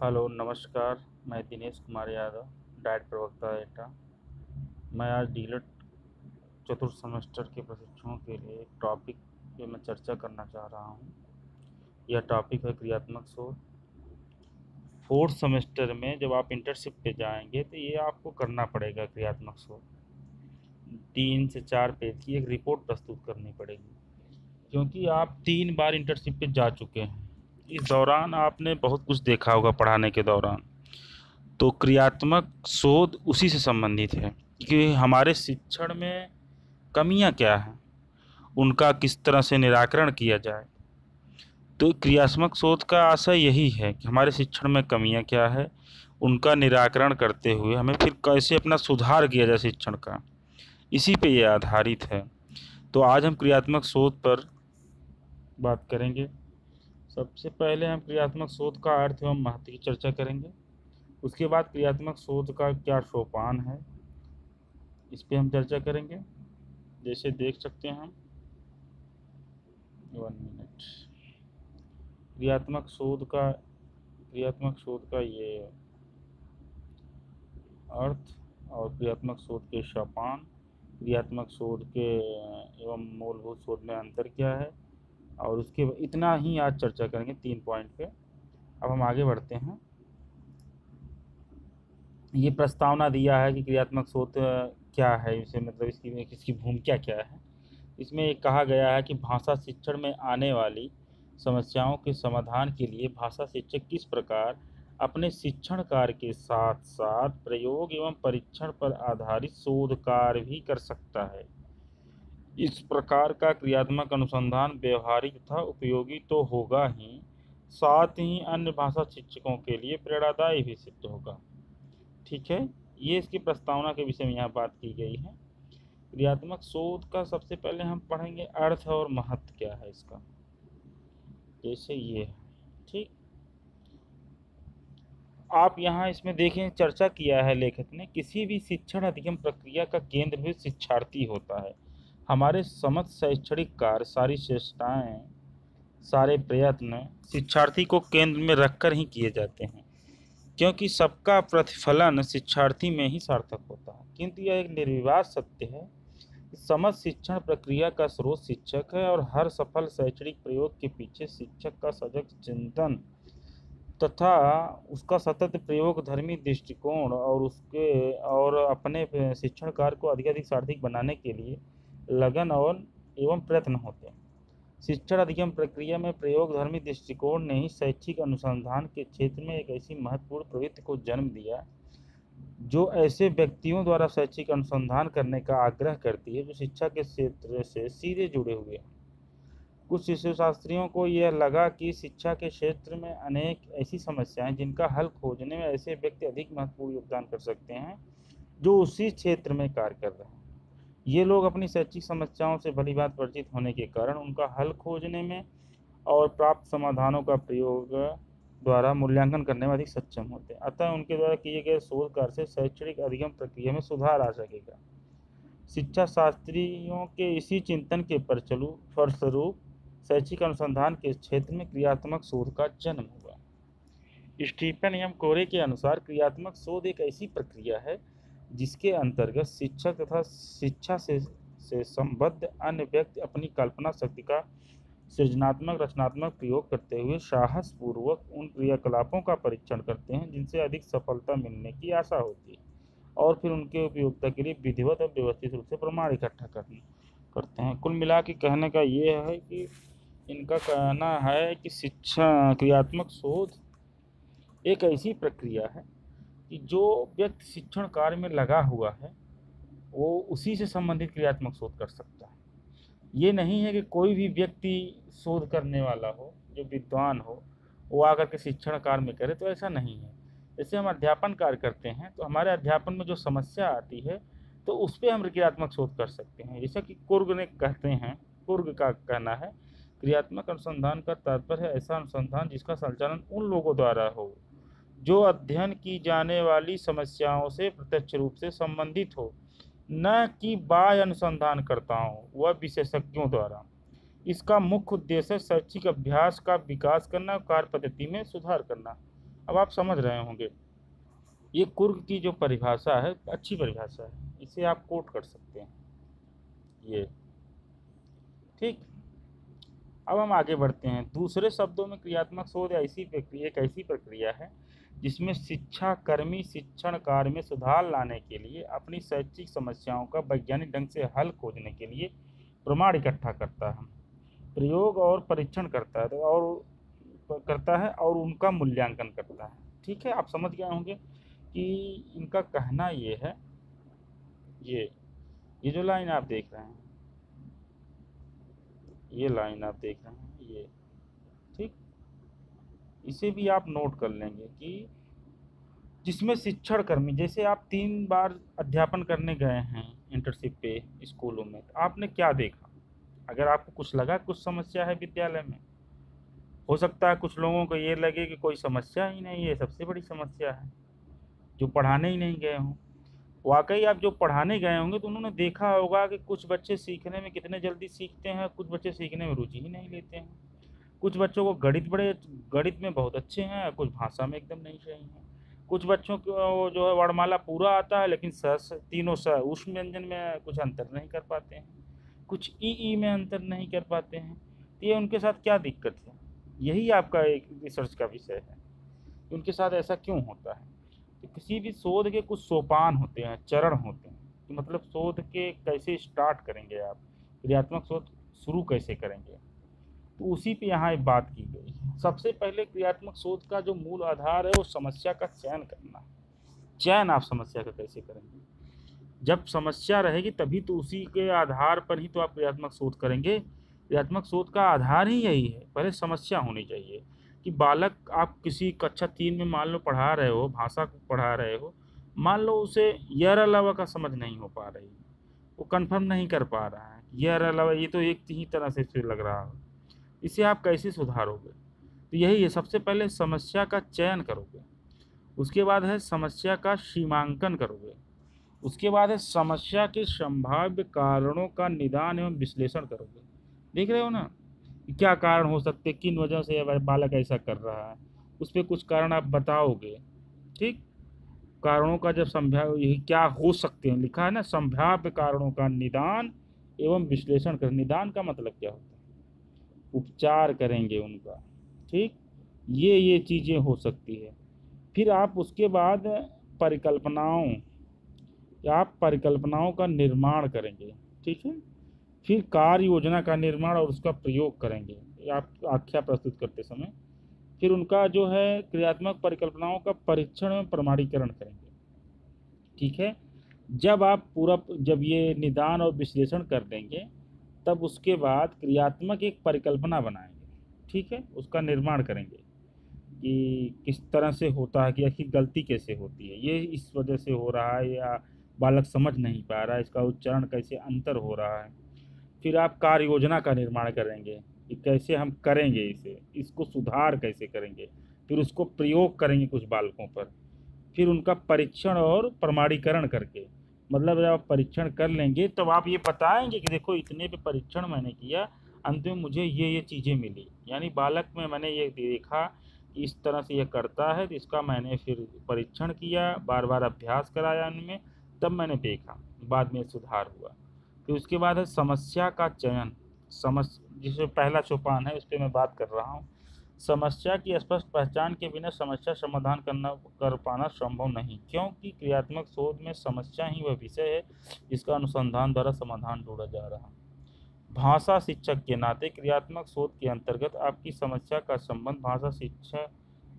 Hello नमस्कार। मैं Dinesh Kumar Yadav, diet प्रवक्ता एटा। मैं आज डीलर चतुर्थ सेमेस्टर के प्रशिक्षुओं के लिए एक टॉपिक पे मैं चर्चा करना चाह रहा हूँ। यह टॉपिक है क्रियात्मक शोध। फोर्थ सेमेस्टर में जब आप इंटर्नशिप पे जाएंगे तो ये आपको करना पड़ेगा। क्रियात्मक शोध 3 से 4 पेज की एक रिपोर्ट प्रस्तुत करनी पड़ेगी, क्योंकि आप 3 बार इंटर्नशिप पे जा चुके हैं। इस दौरान आपने बहुत कुछ देखा होगा पढ़ाने के दौरान। तो क्रियात्मक शोध उसी से संबंधित है कि हमारे शिक्षण में कमियां क्या हैं, उनका किस तरह से निराकरण किया जाए। तो क्रियात्मक शोध का आशय यही है कि हमारे शिक्षण में कमियां क्या है, उनका निराकरण करते हुए हमें फिर कैसे अपना सुधार किया जाए शिक्षण का, इसी पे ये आधारित है। तो आज हम क्रियात्मक शोध पर बात करेंगे। सबसे पहले हम क्रियात्मक शोध का अर्थ एवं महत्व की चर्चा करेंगे। उसके बाद क्रियात्मक शोध का क्या सोपान है, इस पे हम चर्चा करेंगे। जैसे देख सकते हैं हम 1 मिनट। क्रियात्मक शोध का ये अर्थ और क्रियात्मक शोध के सोपान, क्रियात्मक शोध के एवं मूलभूत शोध में अंतर क्या है, और उसके इतना ही आज चर्चा करेंगे 3 पॉइंट पे। अब हम आगे बढ़ते हैं। ये प्रस्तावना दिया है कि क्रियात्मक शोध क्या है, इसे मतलब इसकी भूमिका क्या है। इसमें एक कहा गया है कि भाषा शिक्षण में आने वाली समस्याओं के समाधान के लिए भाषा शिक्षक किस प्रकार अपने शिक्षण कार्य के साथ साथ प्रयोग एवं परीक्षण पर आधारित शोध कार्य भी कर सकता है। इस प्रकार का क्रियात्मक अनुसंधान व्यवहारिक तथा उपयोगी तो होगा ही, साथ ही अन्य भाषा शिक्षकों के लिए प्रेरणादायी भी सिद्ध होगा। ठीक है, ये इसकी प्रस्तावना के विषय में यहाँ बात की गई है। क्रियात्मक शोध का सबसे पहले हम पढ़ेंगे अर्थ और महत्व क्या है इसका। जैसे ये है, ठीक। आप यहाँ इसमें देखें, चर्चा किया है लेखक ने, किसी भी शिक्षण अधिगम प्रक्रिया का केंद्र भी शिक्षार्थी होता है। हमारे समस्त शैक्षणिक कार्य, सारी चेष्टाएं, सारे प्रयत्न शिक्षार्थी को केंद्र में रखकर ही किए जाते हैं, क्योंकि सबका प्रतिफलन शिक्षार्थी में ही सार्थक होता है। किंतु यह एक निर्विवाद सत्य है, समस्त शिक्षण प्रक्रिया का स्रोत शिक्षक है, और हर सफल शैक्षणिक प्रयोग के पीछे शिक्षक का सजग चिंतन तथा उसका सतत प्रयोग धर्मी दृष्टिकोण और अपने शिक्षण कार्य को अधिक सार्थक बनाने के लिए लगन और एवं प्रयत्न होते हैं। शिक्षण अधिगम प्रक्रिया में प्रयोग धर्मी दृष्टिकोण ने ही शैक्षिक अनुसंधान के क्षेत्र में एक ऐसी महत्वपूर्ण प्रवृत्ति को जन्म दिया जो ऐसे व्यक्तियों द्वारा शैक्षिक अनुसंधान करने का आग्रह करती है जो शिक्षा के क्षेत्र से सीधे जुड़े हुए हैं। कुछ शिक्षाशास्त्रियों को यह लगा कि शिक्षा के क्षेत्र में अनेक ऐसी समस्याएं जिनका हल खोजने में ऐसे व्यक्ति अधिक महत्वपूर्ण योगदान कर सकते हैं जो उसी क्षेत्र में कार्य कर रहे हैं। ये लोग अपनी शैक्षिक समस्याओं से भली बात परिचित होने के कारण उनका हल खोजने में और प्राप्त समाधानों का प्रयोग द्वारा मूल्यांकन करने में अधिक सक्षम होते हैं। अतः उनके द्वारा किए गए शोध कार्य से शैक्षणिक अधिगम प्रक्रिया में सुधार आ सकेगा। शिक्षा शास्त्रियों के इसी चिंतन के फलस्वरूप शैक्षिक अनुसंधान के क्षेत्र में क्रियात्मक शोध का जन्म हुआ। स्टीफन एम कोरे के अनुसार क्रियात्मक शोध एक ऐसी प्रक्रिया है जिसके अंतर्गत शिक्षक तथा शिक्षा से संबद्ध अन्य व्यक्ति अपनी कल्पना शक्ति का सृजनात्मक रचनात्मक प्रयोग करते हुए साहस पूर्वक उन क्रियाकलापों का परीक्षण करते हैं जिनसे अधिक सफलता मिलने की आशा होती है, और फिर उनके उपयोगिता के लिए विधिवत और व्यवस्थित रूप से प्रमाण इकट्ठा करते हैं। कुल मिला के कहने का ये है कि इनका कहना है कि शिक्षा क्रियात्मक शोध एक ऐसी प्रक्रिया है कि जो व्यक्ति शिक्षण कार्य में लगा हुआ है वो उसी से संबंधित क्रियात्मक शोध कर सकता है। ये नहीं है कि कोई भी व्यक्ति शोध करने वाला हो, जो विद्वान हो, वो आकर के शिक्षण कार्य में करे, तो ऐसा नहीं है। जैसे हम अध्यापन कार्य करते हैं तो हमारे अध्यापन में जो समस्या आती है तो उस पर हम क्रियात्मक शोध कर सकते हैं। जैसा कि कुर्ग का कहना है, क्रियात्मक अनुसंधान का तात्पर्य है ऐसा अनुसंधान जिसका संचालन उन लोगों द्वारा हो जो अध्ययन की जाने वाली समस्याओं से प्रत्यक्ष रूप से संबंधित हो, न कि बाह्य अनुसंधानकर्ताओं व विशेषज्ञों द्वारा। इसका मुख्य उद्देश्य शैक्षिक अभ्यास का विकास करना और कार्य पद्धति में सुधार करना। अब आप समझ रहे होंगे, ये कुर्क की जो परिभाषा है अच्छी परिभाषा है, इसे आप कोट कर सकते हैं ये। ठीक, अब हम आगे बढ़ते हैं। दूसरे शब्दों में क्रियात्मक शोध ऐसी प्रक्रिया एक ऐसी प्रक्रिया है जिसमें शिक्षाकर्मी शिक्षण कार्य में सुधार लाने के लिए अपनी शैक्षिक समस्याओं का वैज्ञानिक ढंग से हल खोजने के लिए प्रमाण इकट्ठा करता है, प्रयोग और परीक्षण करता है और उनका मूल्यांकन करता है। ठीक है, आप समझ गए होंगे कि इनका कहना ये है, ये जो लाइन आप देख रहे हैं, ये लाइन आप देख रहे हैं ये, ठीक, इसे भी आप नोट कर लेंगे कि जिसमें शिक्षण कर्मी, जैसे आप 3 बार अध्यापन करने गए हैं इंटर्नशिप पे स्कूलों में, तो आपने क्या देखा? अगर आपको कुछ लगा कुछ समस्या है विद्यालय में, हो सकता है कुछ लोगों को ये लगे कि कोई समस्या ही नहीं है, सबसे बड़ी समस्या है, जो पढ़ाने ही नहीं गए हों। वाकई आप जो पढ़ाने गए होंगे तो उन्होंने देखा होगा कि कुछ बच्चे सीखने में कितने जल्दी सीखते हैं, कुछ बच्चे सीखने में रुचि ही नहीं लेते हैं। कुछ बच्चों को गणित में बहुत अच्छे हैं, कुछ भाषा में एकदम नहीं सही हैं। कुछ बच्चों को जो है वर्णमाला पूरा आता है, लेकिन तीनों उष्म व्यंजन में कुछ अंतर नहीं कर पाते हैं, कुछ ई में अंतर नहीं कर पाते हैं। तो ये उनके साथ क्या दिक्कत है? यही आपका एक रिसर्च का विषय है, उनके साथ ऐसा क्यों होता है। तो किसी भी शोध के कुछ सोपान होते हैं, चरण होते हैं, कि मतलब शोध के कैसे स्टार्ट करेंगे आप, क्रियात्मक शोध शुरू कैसे करेंगे, तो उसी पे यहाँ एक बात की गई है। सबसे पहले क्रियात्मक शोध का जो मूल आधार है वो समस्या का चयन करना। चयन आप समस्या का कैसे करेंगे? जब समस्या रहेगी तभी तो उसी के आधार पर ही तो आप क्रियात्मक शोध करेंगे। क्रियात्मक शोध का आधार ही यही है, पहले समस्या होनी चाहिए कि बालक, आप किसी कक्षा 3 में मान लो पढ़ा रहे हो, भाषा को पढ़ा रहे हो, मान लो उसे यर अलावा का समझ नहीं हो पा रही, वो कंफर्म नहीं कर पा रहा है, यर अलावा ये तो एक ही तरह से फिर लग रहा है, इसे आप कैसे सुधारोगे? तो यही है, सबसे पहले समस्या का चयन करोगे, उसके बाद है समस्या का सीमांकन करोगे, उसके बाद है समस्या के संभाव्य कारणों का निदान एवं विश्लेषण करोगे। देख रहे हो ना क्या कारण हो सकते, किन वजह से बालक ऐसा कर रहा है, उस पर कुछ कारण आप बताओगे। ठीक, कारणों का जब यही क्या हो सकते हैं लिखा है ना, संभाव्य कारणों का निदान एवं विश्लेषण कर। निदान का मतलब क्या होता है? उपचार करेंगे उनका। ठीक, ये चीज़ें हो सकती है। फिर आप उसके बाद परिकल्पनाओं का निर्माण करेंगे। ठीक है, फिर कार्य योजना का निर्माण और उसका प्रयोग करेंगे आप आख्या प्रस्तुत करते समय। फिर उनका जो है क्रियात्मक परिकल्पनाओं का परीक्षण एवं प्रमाणीकरण करेंगे। ठीक है, जब ये निदान और विश्लेषण कर देंगे, तब उसके बाद क्रियात्मक एक परिकल्पना बनाएंगे। ठीक है, उसका निर्माण करेंगे कि किस तरह से होता है, कि आखिर गलती कैसे होती है, ये इस वजह से हो रहा है या बालक समझ नहीं पा रहा है, इसका उच्चारण कैसे अंतर हो रहा है। फिर आप कार्य योजना का निर्माण करेंगे कि कैसे हम करेंगे इसको सुधार कैसे करेंगे। फिर उसको प्रयोग करेंगे कुछ बालकों पर। फिर उनका परीक्षण और प्रमाणीकरण करके, मतलब जब आप परीक्षण कर लेंगे तब आप ये बताएंगे कि देखो इतने पे परीक्षण मैंने किया, अंत में मुझे ये चीज़ें मिली, यानी बालक में मैंने ये देखा कि इस तरह से ये करता है, तो इसका मैंने फिर परीक्षण किया, बार बार अभ्यास कराया उनमें, तब मैंने देखा, बाद में सुधार हुआ। फिर उसके बाद है समस्या का चयन। जिसमें पहला सोपान है उस पर मैं बात कर रहा हूँ। समस्या की स्पष्ट पहचान के बिना समस्या समाधान कर पाना संभव नहीं, क्योंकि क्रियात्मक शोध में समस्या ही वह विषय है जिसका अनुसंधान द्वारा समाधान ढूंढा जा रहा है। भाषा शिक्षक के नाते क्रियात्मक शोध के अंतर्गत आपकी समस्या का संबंध भाषा शिक्षा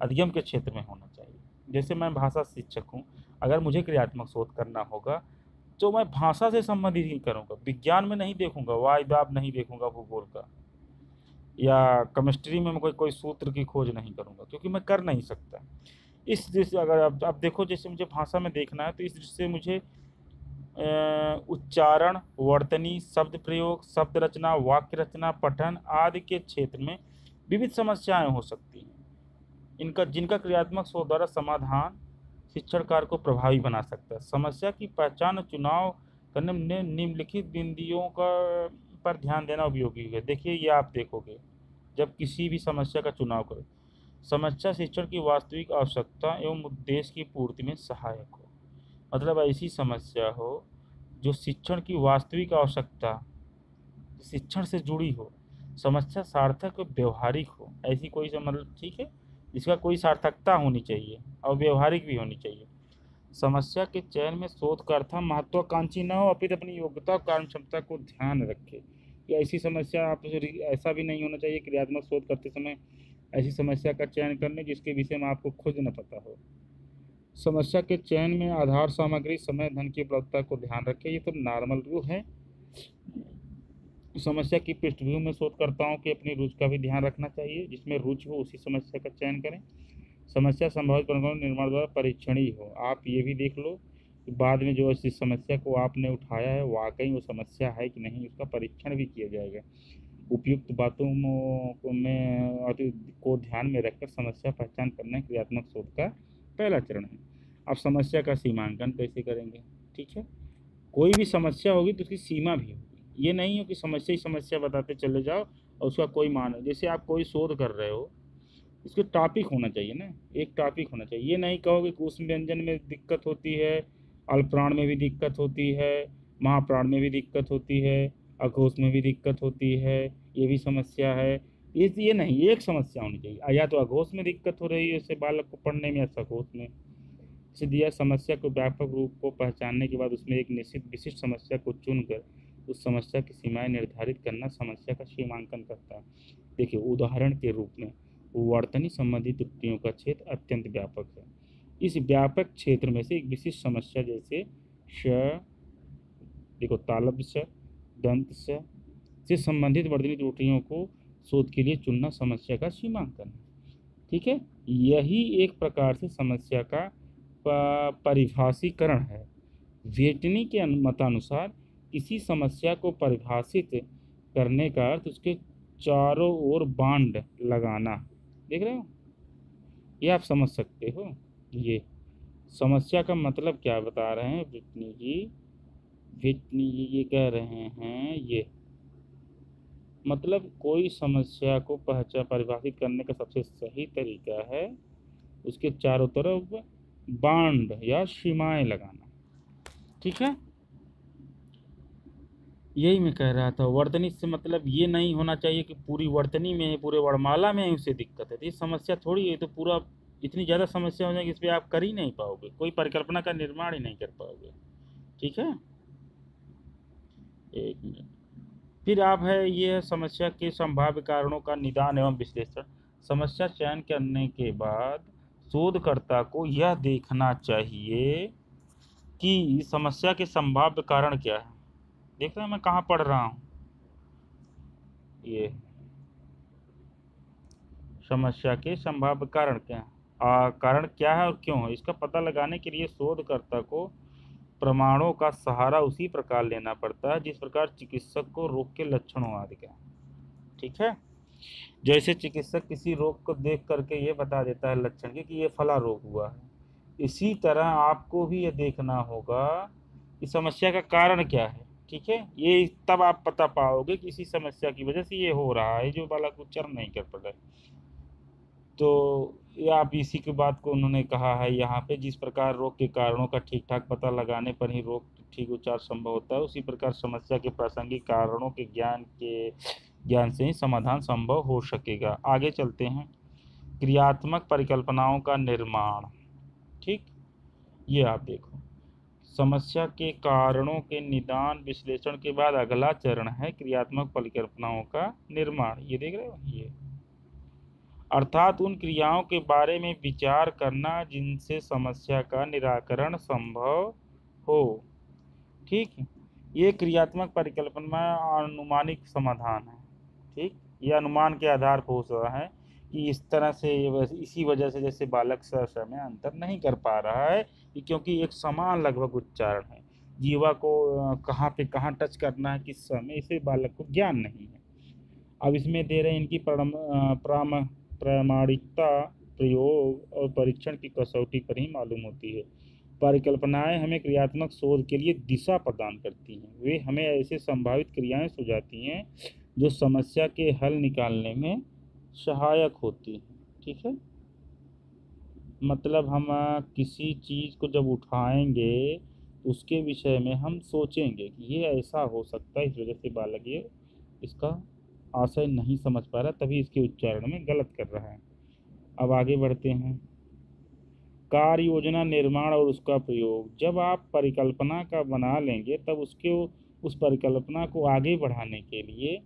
अधिगम के क्षेत्र में होना चाहिए। जैसे मैं भाषा शिक्षक हूँ, अगर मुझे क्रियात्मक शोध करना होगा तो मैं भाषा से संबंधित ही करूँगा, विज्ञान में नहीं देखूंगा, वाय दाब नहीं देखूंगा भूगोल का, या केमिस्ट्री में मैं कोई सूत्र की खोज नहीं करूंगा, क्योंकि मैं कर नहीं सकता। इस दृष्टि अगर आप देखो, जैसे मुझे भाषा में देखना है तो इस दृष्टि से मुझे उच्चारण, वर्तनी, शब्द प्रयोग, शब्द रचना, वाक्य रचना, पठन आदि के क्षेत्र में विविध समस्याएं हो सकती हैं, जिनका क्रियात्मक शोध द्वारा समाधान शिक्षण कार्य को प्रभावी बना सकता है। समस्या की पहचान और चुनाव करने में निम्नलिखित बिंदुओं पर ध्यान देना उपयोगी है। देखिए, ये आप देखोगे जब किसी भी समस्या का चुनाव करो, समस्या शिक्षण की वास्तविक आवश्यकता एवं उद्देश्य की पूर्ति में सहायक हो। मतलब ऐसी समस्या हो जो शिक्षण की वास्तविक आवश्यकता, शिक्षण से जुड़ी हो, समस्या सार्थक और व्यवहारिक हो, ऐसी कोई मतलब ठीक है, जिसका कोई सार्थकता होनी चाहिए और व्यवहारिक भी होनी चाहिए। समस्या के चयन में शोधकर्ता महत्वाकांक्षी न हो, अपितु अपनी योग्यता और कार्य क्षमता को ध्यान रखे। या ऐसी समस्या आप ऐसा भी नहीं होना चाहिए क्रियात्मक शोध करते समय ऐसी समस्या का चयन करने जिसके विषय में आपको खुद न पता हो। समस्या के चयन में आधार सामग्री, समय, धन की उपलब्धता को ध्यान रखें। ये तो नॉर्मल रूल है। समस्या की पृष्ठभूमि में शोधकर्ताओं की अपनी रुचि का भी ध्यान रखना चाहिए। जिसमें रुचि हो उसी समस्या का चयन करें। समस्या संभावित परिणामों निर्माण द्वारा परीक्षणीय हो। आप ये भी देख लो कि बाद में जो इस समस्या को आपने उठाया है वाकई वो समस्या है कि नहीं, उसका परीक्षण भी किया जाएगा। उपयुक्त बातों को ध्यान में रखकर समस्या पहचान करना क्रियात्मक शोध का पहला चरण है। अब समस्या का सीमांकन कैसे करेंगे? ठीक है, कोई भी समस्या होगी तो उसकी सीमा भी होगी। ये नहीं हो कि समस्या ही समस्या बताते चले जाओ और उसका कोई मान। जैसे आप कोई शोध कर रहे हो, इसके टॉपिक होना चाहिए ना, एक टॉपिक होना चाहिए। ये नहीं कहोगे कि उस व्यंजन में दिक्कत होती है, अल्पप्राण में भी दिक्कत होती है, महाप्राण में भी दिक्कत होती है, अघोष में भी दिक्कत होती है, ये भी समस्या है। ये नहीं, एक समस्या होनी चाहिए। या तो अघोष में दिक्कत हो रही है इससे बालक को पढ़ने में, या सघोष में। इसे दिया समस्या को व्यापक रूप को पहचानने के बाद उसमें एक निश्चित विशिष्ट समस्या को चुनकर उस समस्या की सीमाएं निर्धारित करना समस्या का सीमांकन करता है। देखिए, उदाहरण के रूप में वर्तनी संबंधी त्रुटियों का क्षेत्र अत्यंत व्यापक है। इस व्यापक क्षेत्र में से एक विशिष्ट समस्या जैसे देखो तालव्य स, दंत से संबंधित वर्तनी त्रुटियों को शोध के लिए चुनना समस्या का सीमांकन है। ठीक है, यही एक प्रकार से समस्या का परिभाषीकरण है। वेटनी के मतानुसार किसी समस्या को परिभाषित करने का अर्थ उसके चारों ओर बांड लगाना। देख रहे हो, ये आप समझ सकते हो। ये समस्या का मतलब क्या बता रहे हैं वेटनी जी ये कह रहे हैं, ये मतलब कोई समस्या को परिभाषित करने का सबसे सही तरीका है उसके चारों तरफ बांड या सीमाएं लगाना। ठीक है, यही मैं कह रहा था। वर्तनी से मतलब ये नहीं होना चाहिए कि पूरी वर्तनी में, पूरे वर्णमाला में उसे दिक्कत है। तो ये समस्या थोड़ी है, तो पूरा इतनी ज़्यादा समस्या हो जाएगी इस पर आप कर ही नहीं पाओगे, कोई परिकल्पना का निर्माण ही नहीं कर पाओगे। ठीक है, एक मिनट। फिर आप है ये समस्या के संभाव्य कारणों का निदान एवं विश्लेषण। समस्या चयन करने के बाद शोधकर्ता को यह देखना चाहिए कि समस्या के संभाव्य कारण क्या है। देख रहे हैं मैं कहाँ पढ़ रहा हूँ? ये समस्या के संभाव्य कारण क्या है, कारण क्या है और क्यों है, इसका पता लगाने के लिए शोधकर्ता को प्रमाणों का सहारा उसी प्रकार लेना पड़ता है जिस प्रकार चिकित्सक को रोग के लक्षणों आदि का। ठीक है, जैसे चिकित्सक किसी रोग को देख करके ये बता देता है लक्षण के कि ये फला रोग हुआ है, इसी तरह आपको भी ये देखना होगा कि समस्या का कारण क्या है। ठीक है, ये तब आप पता पाओगे कि इसी समस्या की वजह से ये हो रहा है जो बालक उच्चारण नहीं कर पा रहा है। तो ये आप इसी की बात को उन्होंने कहा है यहाँ पे, जिस प्रकार रोग के कारणों का ठीक ठाक पता लगाने पर ही रोग ठीक उपचार संभव होता है, उसी प्रकार समस्या के प्रासंगिक कारणों के ज्ञान से ही समाधान संभव हो सकेगा। आगे चलते हैं, क्रियात्मक परिकल्पनाओं का निर्माण। ठीक, ये आप देखो, समस्या के कारणों के निदान विश्लेषण के बाद अगला चरण है क्रियात्मक परिकल्पनाओं का निर्माण। ये देख रहे हो, ये अर्थात उन क्रियाओं के बारे में विचार करना जिनसे समस्या का निराकरण संभव हो। ठीक, ये क्रियात्मक परिकल्पना अनुमानिक समाधान है। ठीक, ये अनुमान के आधार पर हो सकता है कि इस तरह से, इसी वजह से जैसे बालक समय में अंतर नहीं कर पा रहा है क्योंकि एक समान लगभग उच्चारण है, जीवा को कहाँ पे कहाँ टच करना है किस समय, इसे बालक को ज्ञान नहीं है। अब इसमें दे रहे हैं इनकी प्रामाणिकता प्रयोग और परीक्षण की कसौटी पर ही मालूम होती है। परिकल्पनाएं हमें क्रियात्मक शोध के लिए दिशा प्रदान करती हैं। वे हमें ऐसे संभावित क्रियाएं सुझाती हैं जो समस्या के हल निकालने में सहायक होती हैं। ठीक है, मतलब हम किसी चीज़ को जब उठाएंगे तो उसके विषय में हम सोचेंगे कि ये ऐसा हो सकता है, इस वजह से बालक ये इसका आशय नहीं समझ पा रहा, तभी इसके उच्चारण में गलत कर रहा है। अब आगे बढ़ते हैं। कार्य योजना निर्माण और उसका प्रयोग। जब आप परिकल्पना का बना लेंगे तब उसके उस परिकल्पना को आगे बढ़ाने के लिए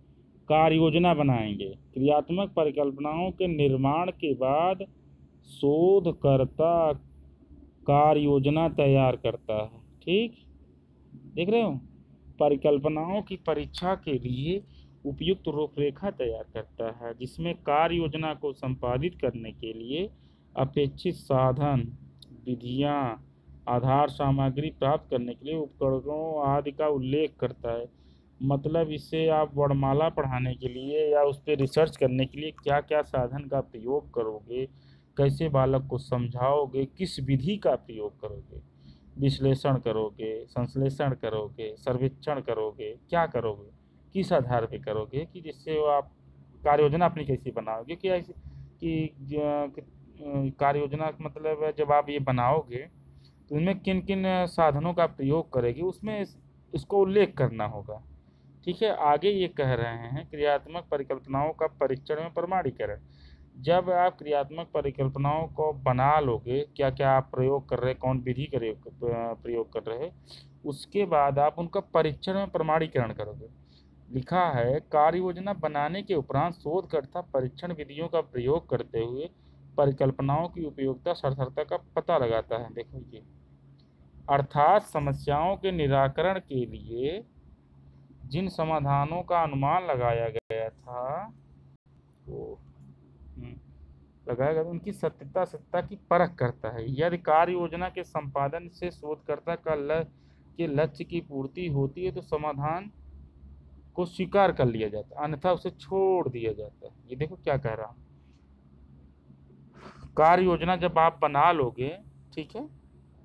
कार्य योजना बनाएंगे। क्रियात्मक परिकल्पनाओं के निर्माण के बाद शोधकर्ता कार्य योजना तैयार करता है। ठीक, देख रहे हो, परिकल्पनाओं की परीक्षा के लिए उपयुक्त रूपरेखा तैयार करता है, जिसमें कार्य योजना को संपादित करने के लिए अपेक्षित साधन, विधियां, आधार सामग्री प्राप्त करने के लिए उपकरणों आदि का उल्लेख करता है। मतलब इसे आप वर्णमाला पढ़ाने के लिए या उस पर रिसर्च करने के लिए क्या क्या साधन का प्रयोग करोगे, कैसे बालक को समझाओगे, किस विधि का प्रयोग करोगे, विश्लेषण करोगे, संश्लेषण करोगे, सर्वेक्षण करोगे, क्या करोगे, किस आधार पे करोगे, कि जिससे वो आप कार्य योजना अपनी कैसी बनाओगे, कि ऐसी कार्य योजना मतलब जब आप ये बनाओगे तो इनमें किन किन साधनों का प्रयोग करेगी, उसमें इसको उल्लेख करना होगा। ठीक है, आगे ये कह रहे हैं क्रियात्मक परिकल्पनाओं का परीक्षण में प्रमाणीकरण। जब आप क्रियात्मक परिकल्पनाओं को बना लोगे, क्या क्या आप प्रयोग कर रहे हैं, कौन विधि प्रयोग कर रहे हैं, उसके बाद आप उनका परीक्षण में प्रमाणीकरण करोगे। लिखा है कार्य योजना बनाने के उपरांत शोधकर्ता परीक्षण विधियों का प्रयोग करते हुए परिकल्पनाओं की उपयोगिता सार्थकता का पता लगाता है। देखो ये, अर्थात समस्याओं के निराकरण के लिए जिन समाधानों का अनुमान लगाया गया था वो लगाया गया, उनकी सत्यता की परख करता है। यदि कार्य योजना के संपादन से शोधकर्ता के लक्ष्य की पूर्ति होती है तो समाधान को स्वीकार कर लिया जाता है, अन्यथा उसे छोड़ दिया जाता है। ये देखो क्या कह रहा हूँ, कार्य योजना जब आप बना लोगे, ठीक है,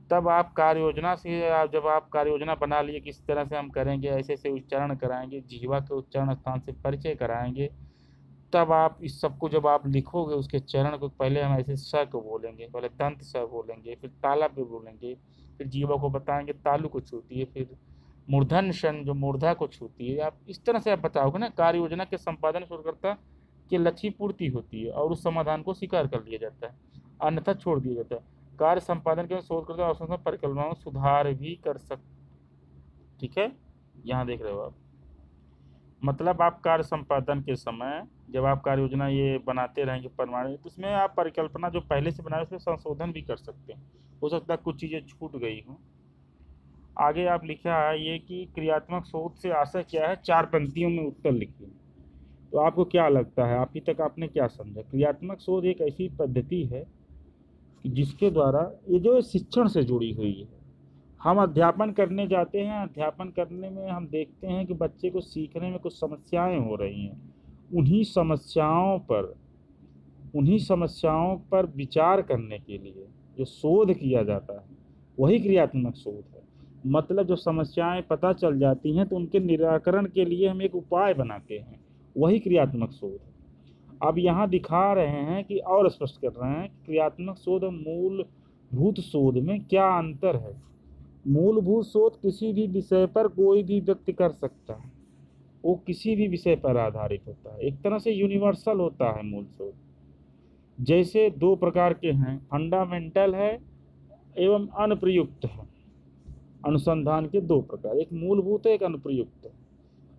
तब आप कार्य योजना से जब आप कार्य योजना बना लिए किस तरह से हम करेंगे, ऐसे ऐसे उच्चारण कराएंगे, जीवा के उच्चारण स्थान से परिचय कराएंगे, तब आप इस सबको जब आप लिखोगे उसके चरण को, पहले हम ऐसे स को बोलेंगे, पहले दंत स बोलेंगे, फिर ताला पे बोलेंगे, फिर जीवा को बताएंगे तालु को छूती है, फिर मूर्धन शन जो मूर्धा को छूती है। आप इस तरह से आप बताओगे ना, कार्य योजना के संपादन शोधकर्ता के लक्ष्य पूर्ति होती है और उस समाधान को स्वीकार कर लिया जाता है, अन्यथा छोड़ दिया जाता है। कार्य संपादन के शोधकर्ता और परिकल्पनाओं सुधार भी कर सकते। ठीक है, यहाँ देख रहे हो आप, मतलब आप कार्य संपादन के समय जब आप कार्य योजना ये बनाते रहेंगे प्रमाणित, तो उसमें आप परिकल्पना जो पहले से बनाए उसमें संशोधन भी कर सकते हैं, हो सकता है कुछ चीज़ें छूट गई हों। आगे आप लिखा है ये कि क्रियात्मक शोध से आशय क्या है, 4 पंक्तियों में उत्तर लिखिए। तो आपको क्या लगता है, अभी तक आपने क्या समझा? क्रियात्मक शोध एक ऐसी पद्धति है कि जिसके द्वारा ये जो शिक्षण से जुड़ी हुई है, हम अध्यापन करने जाते हैं, अध्यापन करने में हम देखते हैं कि बच्चे को सीखने में कुछ समस्याएं हो रही हैं, उन्हीं समस्याओं पर विचार करने के लिए जो शोध किया जाता है वही क्रियात्मक शोध है। मतलब जो समस्याएं पता चल जाती हैं तो उनके निराकरण के लिए हम एक उपाय बनाते हैं, वही क्रियात्मक शोध है। अब यहाँ दिखा रहे हैं कि और स्पष्ट कर रहे हैं कि क्रियात्मक शोध और मूलभूत शोध में क्या अंतर है। मूलभूत शोध किसी भी विषय पर कोई भी व्यक्ति कर सकता है, वो किसी भी विषय पर आधारित होता है, एक तरह से यूनिवर्सल होता है मूल शोध। जैसे 2 प्रकार के हैं, फंडामेंटल है एवं अनुप्रयुक्त है। अनुसंधान के 2 प्रकार, एक मूलभूत है, एक अनुप्रयुक्त है।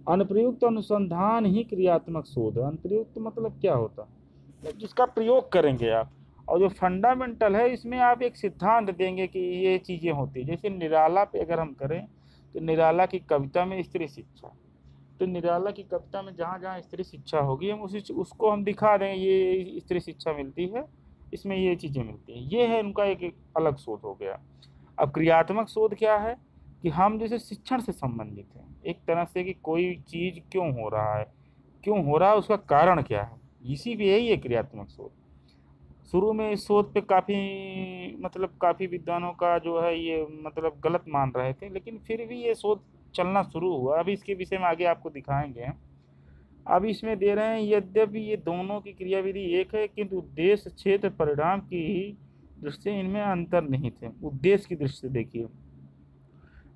अनुप्रयुक्त अनुसंधान ही क्रियात्मक शोध है। अनुप्रयुक्त मतलब क्या होता है, जिसका प्रयोग करेंगे आप। और जो फंडामेंटल है इसमें आप एक सिद्धांत देंगे कि ये चीज़ें होती है। जैसे निराला पे अगर हम करें तो निराला की कविता में स्त्री शिक्षा, तो निराला की कविता में जहाँ जहाँ स्त्री शिक्षा होगी हम उसको हम दिखा दें, ये स्त्री शिक्षा मिलती है, इसमें ये चीज़ें मिलती हैं। ये है उनका एक अलग शोध हो गया। अब क्रियात्मक शोध क्या है कि हम जैसे शिक्षण से संबंधित हैं, एक तरह से कि कोई चीज़ क्यों हो रहा है, उसका कारण क्या है, इसी भी यही है क्रियात्मक शोध। शुरू में इस शोध पे काफ़ी विद्वानों का जो है ये मतलब गलत मान रहे थे, लेकिन फिर भी ये शोध चलना शुरू हुआ। अभी इसके विषय में आगे आपको दिखाएंगे। अब इसमें दे रहे हैं, यद्यपि ये दोनों की क्रियाविधि एक है किंतु उद्देश्य क्षेत्र परिणाम की दृष्टि से इनमें अंतर निहित है। उद्देश्य की दृष्टि से देखिए,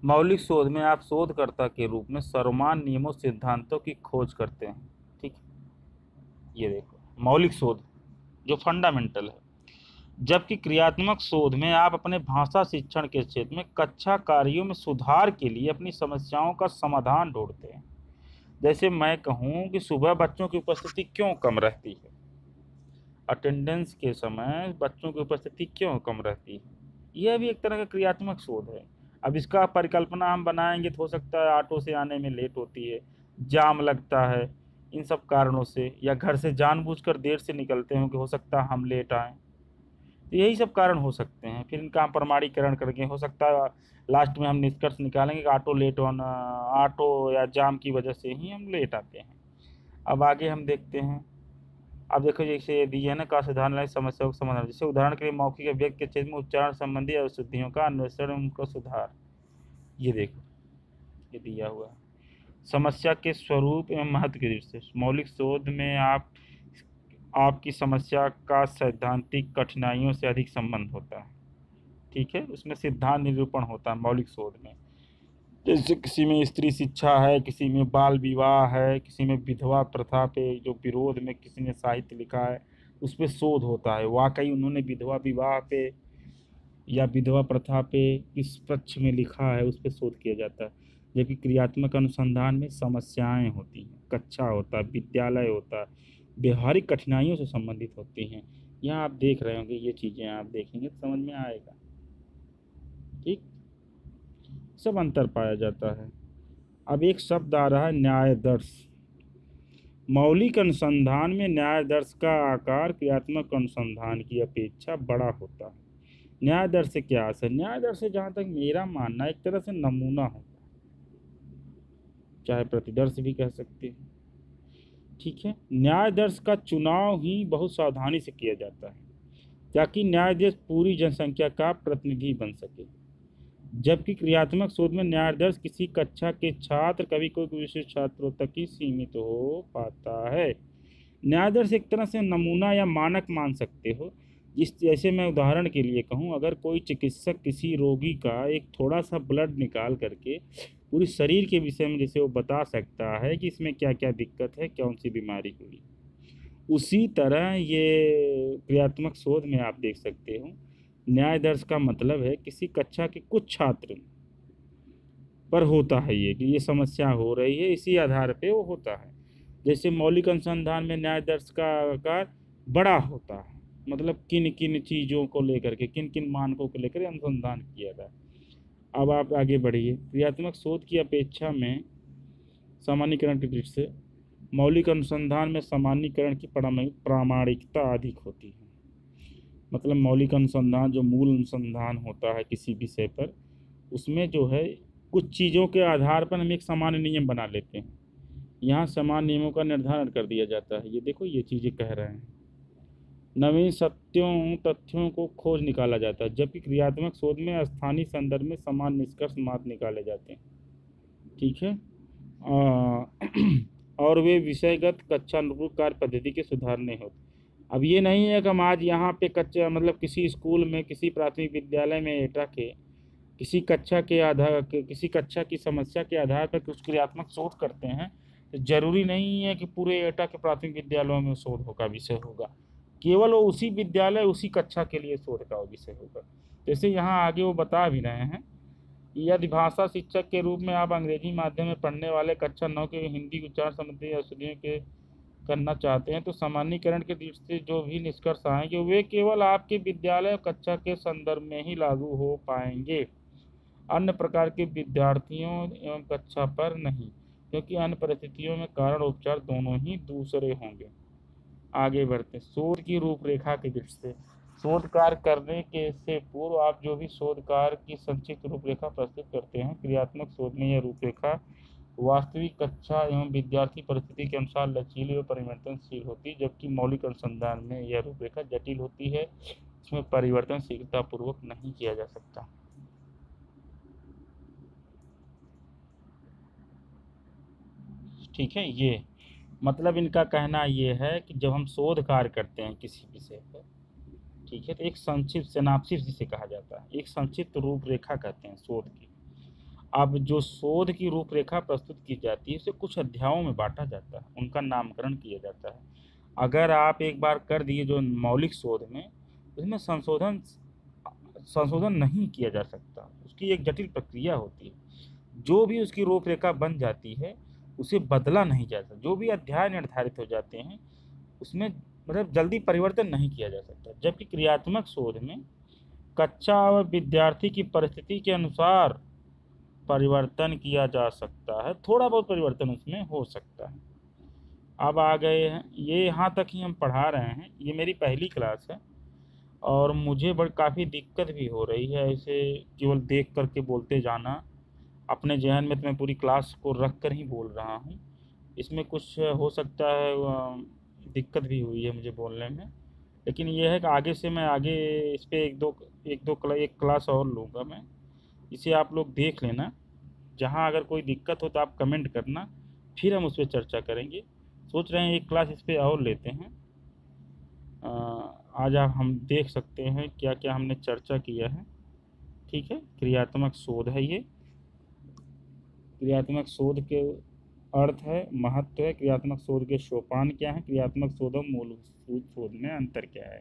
मौलिक शोध में आप शोधकर्ता के रूप में सर्वमान्य नियमों सिद्धांतों की खोज करते हैं। ठीक है, ये देखो मौलिक शोध जो फंडामेंटल है। जबकि क्रियात्मक शोध में आप अपने भाषा शिक्षण के क्षेत्र में कक्षा कार्यों में सुधार के लिए अपनी समस्याओं का समाधान ढूंढते हैं। जैसे मैं कहूँ कि सुबह बच्चों की उपस्थिति क्यों कम रहती है, अटेंडेंस के समय बच्चों की उपस्थिति क्यों कम रहती है, यह भी एक तरह का क्रियात्मक शोध है। अब इसका परिकल्पना हम बनाएंगे तो हो सकता है ऑटो से आने में लेट होती है, जाम लगता है, इन सब कारणों से, या घर से जानबूझकर देर से निकलते हैं कि हो सकता है हम लेट आएँ। तो यही सब कारण हो सकते हैं। फिर इनका हम प्रमाणीकरण करके हो सकता है लास्ट में हम निष्कर्ष निकालेंगे कि ऑटो या जाम की वजह से ही हम लेट आते हैं। अब आगे हम देखते हैं। अब देखो जैसे दिए है ना का साधारण समस्याओं का समाधान, जैसे उदाहरण के लिए मौखिक अभिव्यक्ति के क्षेत्र में उच्चारण संबंधी अशुद्धियों का अन्वेषण एवं उनका सुधार। ये देखो ये दिया हुआ है। समस्या के स्वरूप एवं महत्व की दृष्टि से मौलिक शोध में आपकी समस्या का सैद्धांतिक कठिनाइयों से अधिक संबंध होता है। ठीक है, उसमें सिद्धांत निरूपण होता है मौलिक शोध में। जैसे किसी में स्त्री शिक्षा है, किसी में बाल विवाह है, किसी में विधवा प्रथा पे जो विरोध में किसी ने साहित्य लिखा है उस पर शोध होता है। वाकई उन्होंने विधवा विवाह पे या विधवा प्रथा पे किस पक्ष में लिखा है उस पर शोध किया जाता है। जबकि क्रियात्मक अनुसंधान में समस्याएं होती हैं, कक्षा होता है, विद्यालय होता है, व्यवहारिक कठिनाइयों से संबंधित होती हैं। यहाँ आप देख रहे होंगे, ये चीज़ें आप देखेंगे तो समझ में आएगा। ठीक, सब अंतर पाया जाता है। अब एक शब्द आ रहा है न्याय दर्श। मौलिक अनुसंधान में न्याय दर्श का आकार क्रियात्मक अनुसंधान की अपेक्षा बड़ा होता है। न्याय दर्श से क्या आशय? न्याय दर्श से जहाँ तक मेरा मानना एक तरह से नमूना होता है, चाहे प्रतिदर्श भी कह सकते हैं। ठीक है, न्याय दर्श का चुनाव ही बहुत सावधानी से किया जाता है ताकि न्यायाधीश पूरी जनसंख्या का प्रतिनिधि बन सके। जबकि क्रियात्मक शोध में न्यायाधीश किसी कक्षा के छात्र, कभी कोई विशेष छात्रों तक ही सीमित हो पाता है। न्यायाधीश एक तरह से नमूना या मानक मान सकते हो। जैसे मैं उदाहरण के लिए कहूँ, अगर कोई चिकित्सक किसी रोगी का एक थोड़ा सा ब्लड निकाल करके पूरी शरीर के विषय में जैसे वो बता सकता है कि इसमें क्या क्या दिक्कत है, कौन सी बीमारी हुई, उसी तरह ये क्रियात्मक शोध में आप देख सकते हो न्याय दर्श का मतलब है किसी कक्षा के कुछ छात्र पर होता है ये कि ये समस्या हो रही है, इसी आधार पे वो होता है। जैसे मौलिक अनुसंधान में न्याय दर्श का आकार बड़ा होता है, मतलब किन किन चीज़ों को लेकर के, किन किन मानकों को लेकर अनुसंधान किया गया। अब आप आगे बढ़िए। क्रियात्मक शोध की अपेक्षा में सामान्यीकरण की दृष्टि से मौलिक अनुसंधान में सामान्यीकरण की प्रामाणिकता अधिक होती है। मतलब मौलिक अनुसंधान जो मूल अनुसंधान होता है किसी विषय पर, उसमें जो है कुछ चीज़ों के आधार पर हम एक सामान्य नियम बना लेते हैं। यहाँ सामान्य नियमों का निर्धारण कर दिया जाता है। ये देखो ये चीज़ें कह रहे हैं, नवीन सत्यों तथ्यों को खोज निकाला जाता है। जबकि क्रियात्मक शोध में स्थानीय संदर्भ में समान निष्कर्ष मात्र निकाले जाते हैं। ठीक है, और वे विषयगत कक्षा अनुरूप कार्य पद्धति के सुधारने होते। अब ये नहीं है कि हम आज यहाँ पे कच्चा मतलब किसी स्कूल में, किसी प्राथमिक विद्यालय में एटा के किसी कक्षा की समस्या के आधार पर कुछ क्रियात्मक शोध करते हैं, तो जरूरी नहीं है कि पूरे एटा के प्राथमिक विद्यालयों में शोध होगा, विषय होगा। केवल वो उसी विद्यालय उसी कक्षा के लिए शोध का विषय होगा। जैसे यहाँ आगे वो बता भी रहे हैं, यदि भाषा शिक्षक के रूप में आप अंग्रेजी माध्यम में पढ़ने वाले कक्षा 9 के हिंदी उच्चारण संबंधी अशुद्धियों के करना चाहते हैं, तो सामान्यीकरण के दृष्टि से जो भी निष्कर्ष आएंगे वे केवल आपके विद्यालय कक्षा के संदर्भ में ही लागू हो पाएंगे, अन्य प्रकार के विद्यार्थियों एवं कक्षा पर नहीं, क्योंकि अन्य परिस्थितियों में कारण उपचार दोनों ही दूसरे होंगे। आगे बढ़ते शोध की रूपरेखा की दृष्टि से शोध कार्य करने के से पूर्व आप जो भी शोध कार्य की संक्षिप्त रूपरेखा प्रस्तुत करते हैं, क्रियात्मक शोध में यह रूपरेखा वास्तविक कक्षा एवं विद्यार्थी परिस्थिति के अनुसार लचीली और परिवर्तनशील होती है। जबकि मौलिक अनुसंधान में यह रूपरेखा जटिल होती है, इसमें परिवर्तन शीघ्रतापूर्वक नहीं किया जा सकता। ठीक है, ये मतलब इनका कहना ये है कि जब हम शोध कार्य करते हैं किसी विषय पर, ठीक है, तो एक संक्षिप्त सिनॉप्सिस जिसे कहा जाता है, एक संक्षिप्त रूपरेखा कहते हैं शोध की। अब जो शोध की रूपरेखा प्रस्तुत की जाती है उसे कुछ अध्यायों में बांटा जाता है, उनका नामकरण किया जाता है। अगर आप एक बार कर दिए जो मौलिक शोध में, उसमें संशोधन संशोधन नहीं किया जा सकता, उसकी एक जटिल प्रक्रिया होती है। जो भी उसकी रूपरेखा बन जाती है उसे बदला नहीं जा सकता, जो भी अध्याय निर्धारित हो जाते हैं उसमें मतलब जल्दी परिवर्तन नहीं किया जा सकता। जबकि क्रियात्मक शोध में कक्षा और विद्यार्थी की परिस्थिति के अनुसार परिवर्तन किया जा सकता है, थोड़ा बहुत परिवर्तन उसमें हो सकता है। अब आ गए हैं, ये यहाँ तक ही हम पढ़ा रहे हैं, ये मेरी पहली क्लास है और मुझे काफ़ी दिक्कत भी हो रही है ऐसे केवल देख करके बोलते जाना। अपने जहन में तो मैं पूरी क्लास को रख कर ही बोल रहा हूँ, इसमें कुछ हो सकता है दिक्कत भी हुई है मुझे बोलने में। लेकिन यह है कि आगे से मैं आगे इस पर एक क्लास और लूँगा मैं, इसे आप लोग देख लेना। जहाँ अगर कोई दिक्कत हो तो आप कमेंट करना, फिर हम उस पर चर्चा करेंगे। सोच रहे हैं एक क्लास इस पर और लेते हैं। आज आप हम देख सकते हैं क्या क्या हमने चर्चा किया है। ठीक है, क्रियात्मक शोध है ये। क्रियात्मक शोध के अर्थ है, महत्व है, क्रियात्मक शोध के सोपान क्या है, क्रियात्मक शोध और मूलभूत शोध में अंतर क्या है।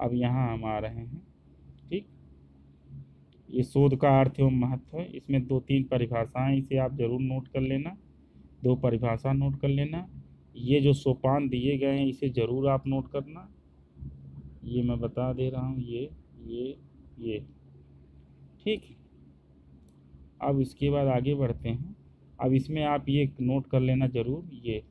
अब यहाँ हम आ रहे हैं। ठीक, ये शोध का अर्थ एवं महत्व है, इसमें 2-3 परिभाषाएं, इसे आप जरूर नोट कर लेना, 2 परिभाषा नोट कर लेना। ये जो सोपान दिए गए हैं इसे जरूर आप नोट करना, ये मैं बता दे रहा हूँ, ये ठीक। अब इसके बाद आगे बढ़ते हैं। अब इसमें आप ये नोट कर लेना जरूर, ये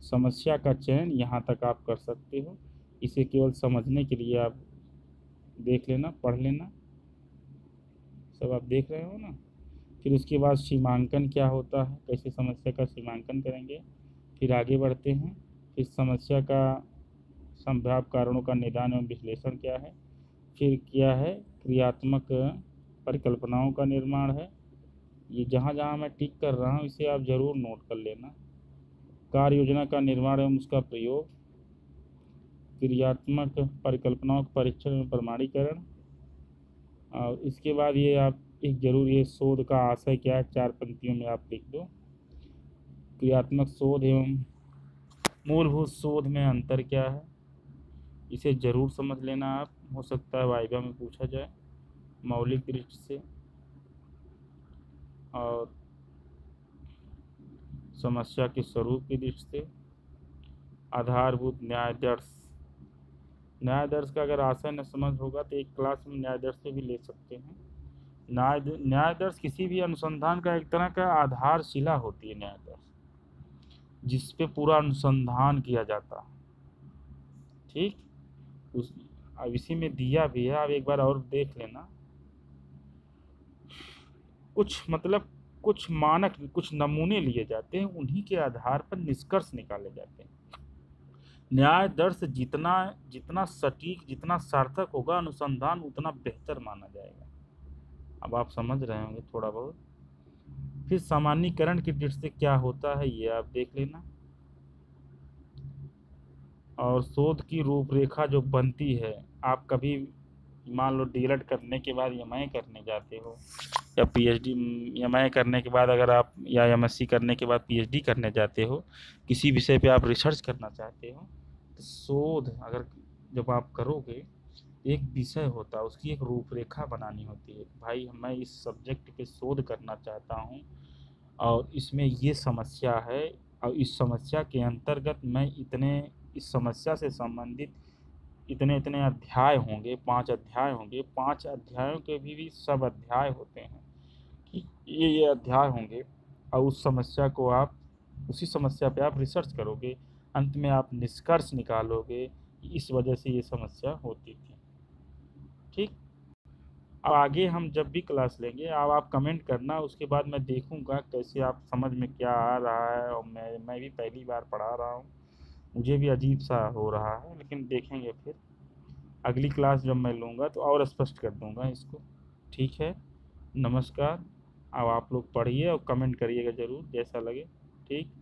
समस्या का चयन यहाँ तक आप कर सकते हो, इसे केवल समझने के लिए आप देख लेना, पढ़ लेना, सब आप देख रहे हो ना। फिर उसके बाद सीमांकन क्या होता है, कैसे समस्या का सीमांकन करेंगे। फिर आगे बढ़ते हैं, फिर समस्या का संभाव्य कारणों का निदान एवं विश्लेषण क्या है। फिर क्या है, क्रियात्मक परिकल्पनाओं का निर्माण है। ये जहाँ जहाँ मैं टिक कर रहा हूँ इसे आप ज़रूर नोट कर लेना। कार्य योजना का निर्माण एवं उसका प्रयोग, क्रियात्मक परिकल्पनाओं का परीक्षण एवं प्रमाणीकरण। और इसके बाद ये आप एक जरूर, ये शोध का आशय क्या है 4 पंक्तियों में आप लिख दो। क्रियात्मक शोध एवं मूलभूत शोध में अंतर क्या है, इसे जरूर समझ लेना आप, हो सकता है वाइवा में पूछा जाए मौलिक दृष्टि से। और समस्या के स्वरूप की दृष्टि से, आधारभूत न्याय दर्श का अगर आशय न समझ होगा तो एक क्लास में न्याय दर्श से भी ले सकते हैं। न्याय दर्श किसी भी अनुसंधान का एक तरह का आधारशिला होती है, न्याय दर्श जिस पे पूरा अनुसंधान किया जाता है। ठीक, उस अब इसी में दिया भी है, आप एक बार और देख लेना। कुछ मतलब कुछ मानक, कुछ नमूने लिए जाते हैं, उन्हीं के आधार पर निष्कर्ष निकाले जाते हैं। न्याय दर्श जितना जितना सटीक, जितना सार्थक होगा अनुसंधान, उतना बेहतर माना जाएगा। अब आप समझ रहे होंगे थोड़ा बहुत। फिर सामान्यीकरण की दृष्टि से क्या होता है ये आप देख लेना। और शोध की रूपरेखा जो बनती है, आप कभी मान लो डीएलएड करने के बाद एमए करने जाते हो, या पीएचडी, एमए करने के बाद अगर आप, या एमएससी करने के बाद पीएचडी करने जाते हो, किसी विषय पे आप रिसर्च करना चाहते हो, तो शोध अगर जब आप करोगे, एक विषय होता है, उसकी एक रूपरेखा बनानी होती है। भाई मैं इस सब्जेक्ट पे शोध करना चाहता हूँ और इसमें ये समस्या है, और इस समस्या के अंतर्गत मैं इस समस्या से संबंधित इतने इतने अध्याय होंगे, 5 अध्याय होंगे, 5 अध्यायों के भी सब अध्याय होते हैं कि ये अध्याय होंगे, और उस समस्या को आप, उसी समस्या पे आप रिसर्च करोगे, अंत में आप निष्कर्ष निकालोगे इस वजह से ये समस्या होती थी। ठीक, अब आगे हम जब भी क्लास लेंगे अब आप कमेंट करना, उसके बाद मैं देखूंगा कैसे आप समझ में क्या आ रहा है। और मैं भी पहली बार पढ़ा रहा हूँ, मुझे भी अजीब सा हो रहा है, लेकिन देखेंगे फिर अगली क्लास जब मैं लूँगा तो और स्पष्ट कर दूँगा इसको। ठीक है, नमस्कार। अब आप लोग पढ़िए और कमेंट करिएगा ज़रूर जैसा लगे। ठीक।